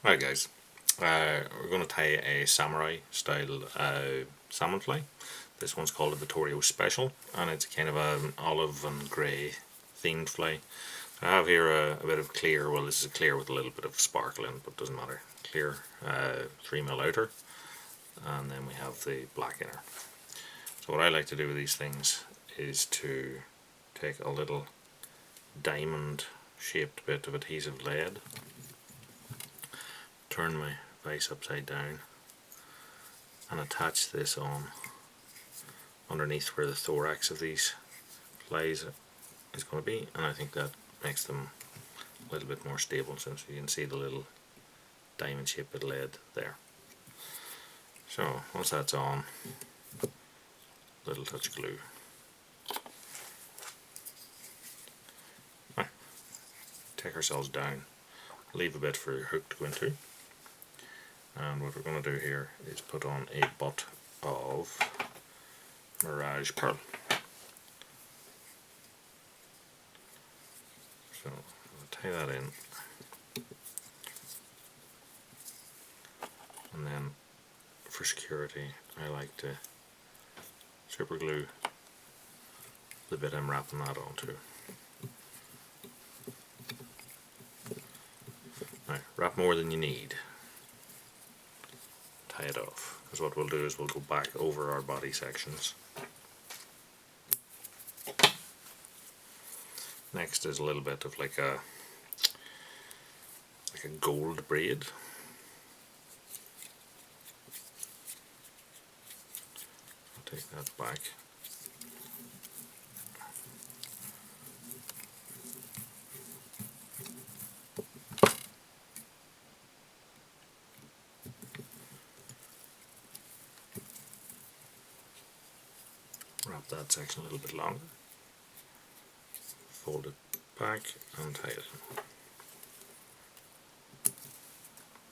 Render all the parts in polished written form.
Alright guys, we're going to tie a samurai style salmon fly. This one's called a Vittorio Special, and it's kind of an olive and grey themed fly. I have here a bit of clear, well this is a clear with a little bit of sparkle in, but it doesn't matter. Clear 3mm outer, and then we have the black inner. So what I like to do with these things is to take a little diamond shaped bit of adhesive lead, turn my vise upside down and attach this on underneath where the thorax of these flies is going to be, and I think that makes them a little bit more stable, since you can see the little diamond shaped bit of lead there. So once that's on, little touch of glue. Right. Take ourselves down, leave a bit for your hook to go into, and what we're going to do here is put on a butt of Mirage Pearl. So I'll tie that in, and then for security I like to super glue the bit I'm wrapping that onto. Right, wrap more than you need. Tie it off, because what we'll do is we'll go back over our body sections. Next is a little bit of like a gold braid. I'll take that back. Wrap that section a little bit longer. Fold it back and tie it in.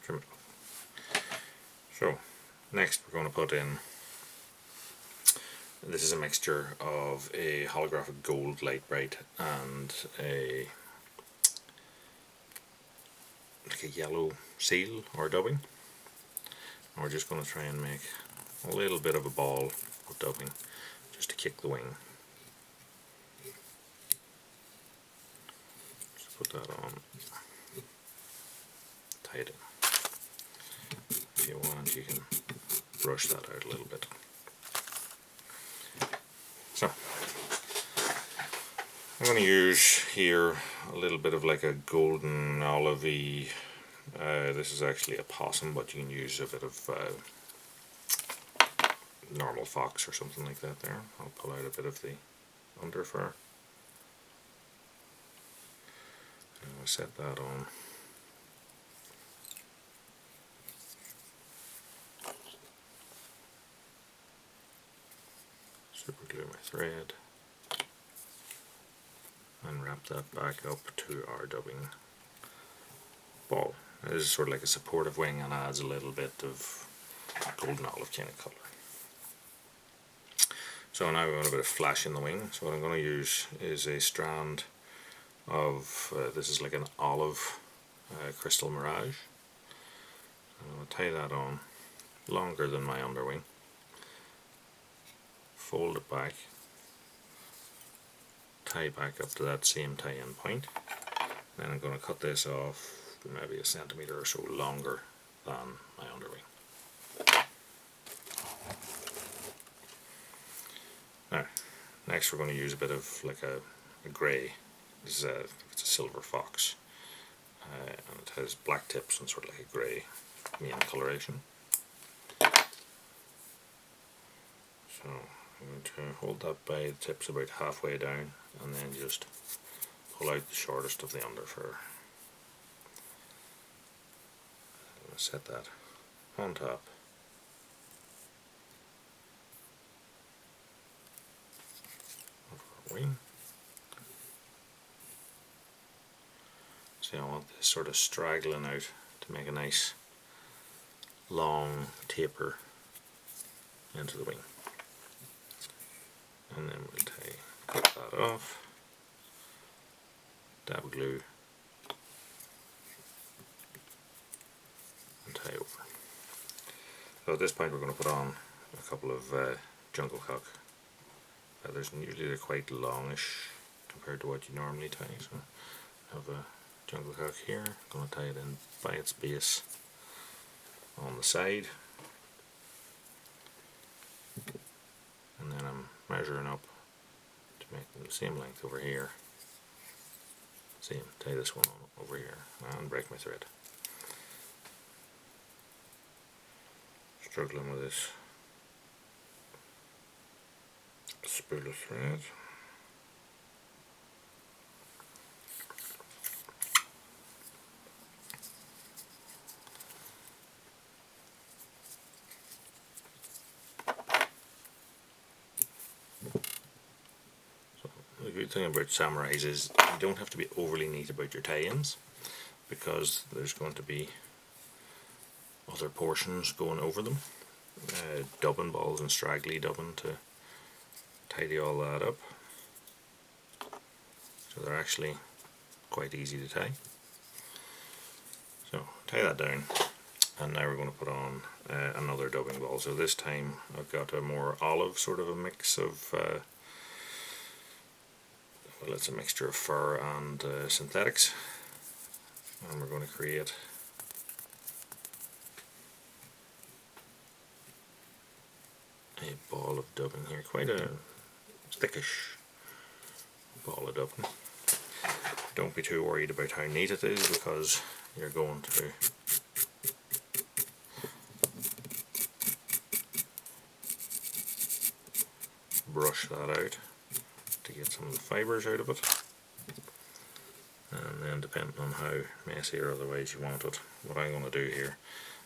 Trim it off. So next we're going to put in, this is a mixture of a holographic gold light bright and a yellow seal or dubbing. And we're just going to try and make a little bit of a ball of dubbing just to kick the wing. Just put that on, tie it in. If you want, you can brush that out a little bit. So I'm going to use here a little bit of like a golden olivey, this is actually a possum, but you can use a bit of normal fox or something like that there. I'll pull out a bit of the under fur. And I'll set that on. Super glue my thread and wrap that back up to our dubbing ball. This is sort of like a supportive wing and adds a little bit of golden olive kind of colour. So now we want a bit of flash in the wing, so what I'm going to use is a strand of, this is like an olive crystal mirage. I'm going to tie that on longer than my underwing, fold it back, tie back up to that same tie-in point, then I'm going to cut this off maybe a centimetre or so longer than my underwing. Now, next we're going to use a bit of like a grey. This is it's a silver fox, and it has black tips and sort of like a grey main coloration. So I'm going to hold that by the tips about halfway down, and then just pull out the shortest of the underfur. I'm going to set that on top. Wing. So I want this sort of straggling out to make a nice long taper into the wing. And then we'll cut that off, dab glue, tie over. So at this point we're going to put on a couple of jungle cock feathers, and usually they're quite longish compared to what you normally tie. So I have a jungle cock here, I'm going to tie it in by its base on the side, and then I'm measuring up to make them the same length over here. Same, tie this one on over here and break my thread. Struggling with this spool of thread. So the good thing about samurais is you don't have to be overly neat about your tie-ins, because there's going to be other portions going over them, dubbing balls and straggly dubbing to tidy all that up. So they're actually quite easy to tie. So tie that down, and now we're going to put on another dubbing ball. So this time I've got a more olive, sort of a mix of well, it's a mixture of fur and synthetics, and we're going to create a ball of dubbing here, quite a thickish ball of dubbing. Don't be too worried about how neat it is, because you're going to brush that out to get some of the fibres out of it, and then depending on how messy or otherwise you want it, what I'm going to do here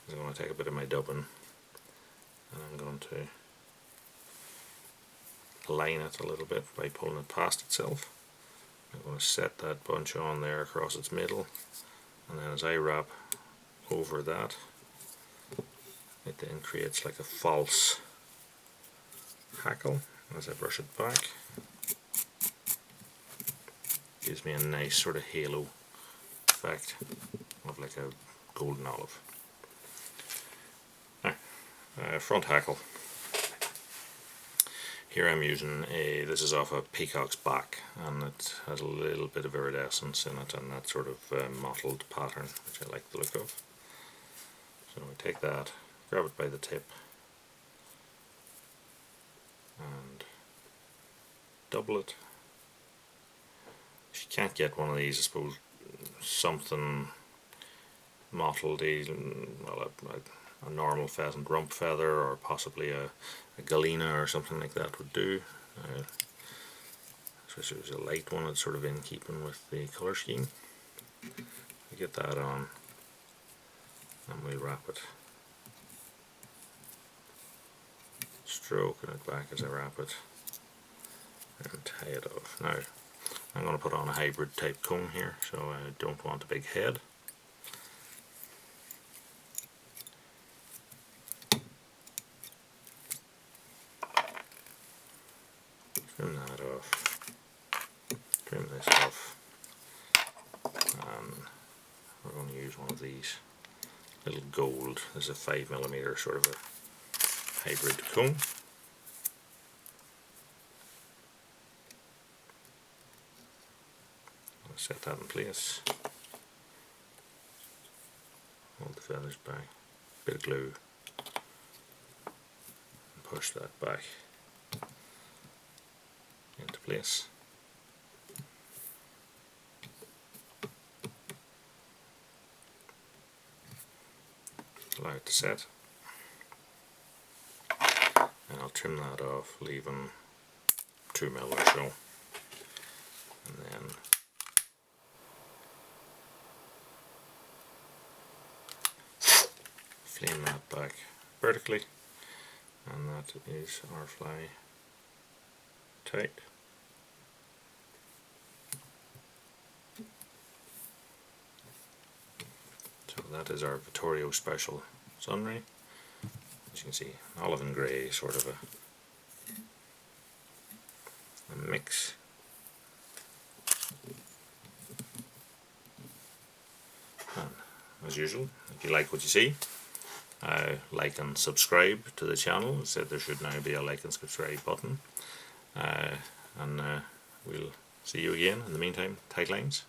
is I'm going to take a bit of my dubbing and I'm going to line it a little bit by pulling it past itself. I'm going to set that bunch on there across its middle, and then as I wrap over that, it then creates like a false hackle as I brush it back. Gives me a nice sort of halo effect of like a golden olive. Now, front hackle. Here I'm using this is off a peacock's back, and it has a little bit of iridescence in it and that sort of mottled pattern, which I like the look of. So we take that, grab it by the tip, and double it. If you can't get one of these, I suppose something mottled, well, a normal pheasant rump feather, or possibly a galena or something like that would do. Especially if it was a light one, it's sort of in keeping with the colour scheme. We get that on, and we wrap it, stroking it back as I wrap it, and tie it off. Now I'm going to put on a hybrid type comb here, so I don't want a big head. Trim that off, trim this off, and we're going to use one of these little gold, this is a 5mm sort of a hybrid comb. I'll set that in place, hold the feathers back, bit of glue, and push that back into place. Allow it to set, and I'll trim that off, leaving 2mm or so, and then flame that back vertically, and that is our fly tight. So that is our Vittorio Special sunray. As you can see, olive and grey, sort of a mix. And as usual, if you like what you see, like and subscribe to the channel. So there should now be a like and subscribe button. And we'll see you again. In the meantime, tight lines.